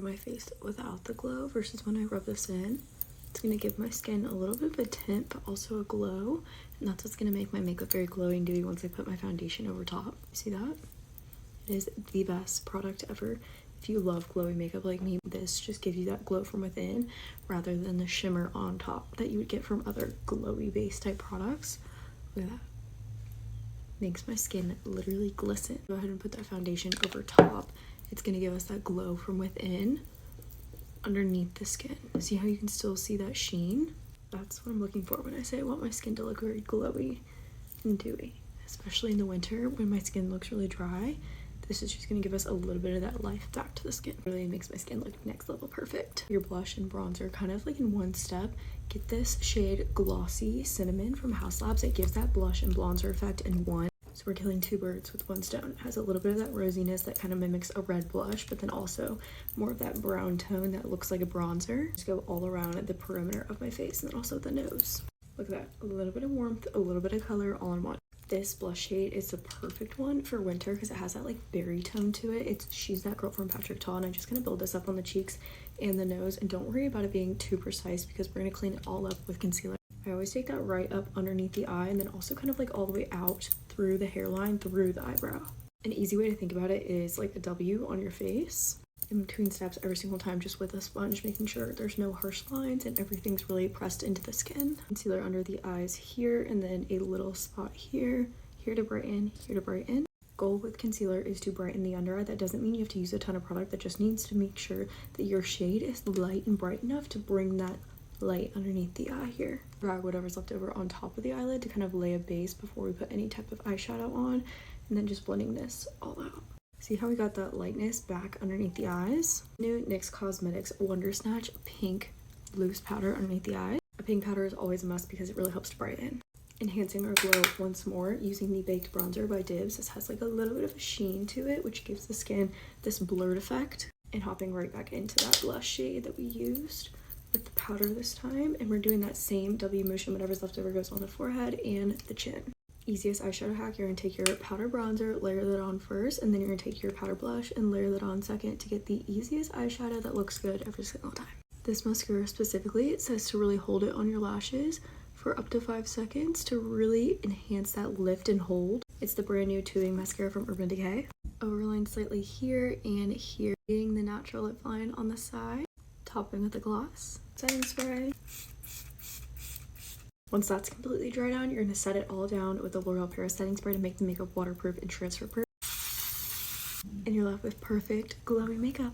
My face without the glow versus when I rub this in. It's going to give my skin a little bit of a tint, but also a glow. And that's what's going to make my makeup very glowy and dewy once I put my foundation over top. See that? It is the best product ever. If you love glowy makeup like me, this just gives you that glow from within rather than the shimmer on top that you would get from other glowy base type products. Look at that. Makes my skin literally glisten. Go ahead and put that foundation over top. It's going to give us that glow from within underneath the skin. See how you can still see that sheen? That's what I'm looking for when I say I want my skin to look very glowy and dewy, especially in the winter when my skin looks really dry. This is just going to give us a little bit of that life back to the skin. It really makes my skin look next level perfect. Your blush and bronzer kind of like in one step. Get this shade Glossy Cinnamon from House Labs. It gives that blush and bronzer effect in one. So we're killing two birds with one stone. It has a little bit of that rosiness that kind of mimics a red blush, but then also more of that brown tone that looks like a bronzer. Just go all around the perimeter of my face and then also the nose. Look at that, a little bit of warmth, a little bit of color all in one. This blush shade is the perfect one for winter because it has that like berry tone to it. She's That Girl from Patrick Ta, and I'm just gonna build this up on the cheeks and the nose, and don't worry about it being too precise because we're gonna clean it all up with concealer. I always take that right up underneath the eye and then also kind of like all the way out through the hairline, through the eyebrow. An easy way to think about it is like a W on your face. In between steps every single time, just with a sponge, making sure there's no harsh lines and everything's really pressed into the skin. Concealer under the eyes here, and then a little spot here, here to brighten, here to brighten. Goal with concealer is to brighten the under eye. That doesn't mean you have to use a ton of product. That just needs to make sure that your shade is light and bright enough to bring that light underneath the eye here. Drag whatever's left over on top of the eyelid to kind of lay a base before we put any type of eyeshadow on, and then just blending this all out. See how we got that lightness back underneath the eyes? New NYX Cosmetics Wonder Snatch Pink Loose Powder underneath the eye. A pink powder is always a must because it really helps to brighten. Enhancing our glow once more using the Baked Bronzer by Dibs. This has like a little bit of a sheen to it, which gives the skin this blurred effect. And hopping right back into that blush shade that we used with the powder this time, and we're doing that same W motion. Whatever's left over goes on the forehead and the chin. Easiest eyeshadow hack, you're gonna take your powder bronzer, layer that on first, and then you're gonna take your powder blush and layer that on second to get the easiest eyeshadow that looks good every single time. This mascara specifically, it says to really hold it on your lashes for up to 5 seconds to really enhance that lift and hold. It's the brand new tubing mascara from Urban Decay. Overline slightly here and here, getting the natural lip line on the side. Topping with the gloss setting spray. Once that's completely dried down, you're going to set it all down with the L'Oreal Paris setting spray to make the makeup waterproof and transfer proof. And you're left with perfect glowy makeup.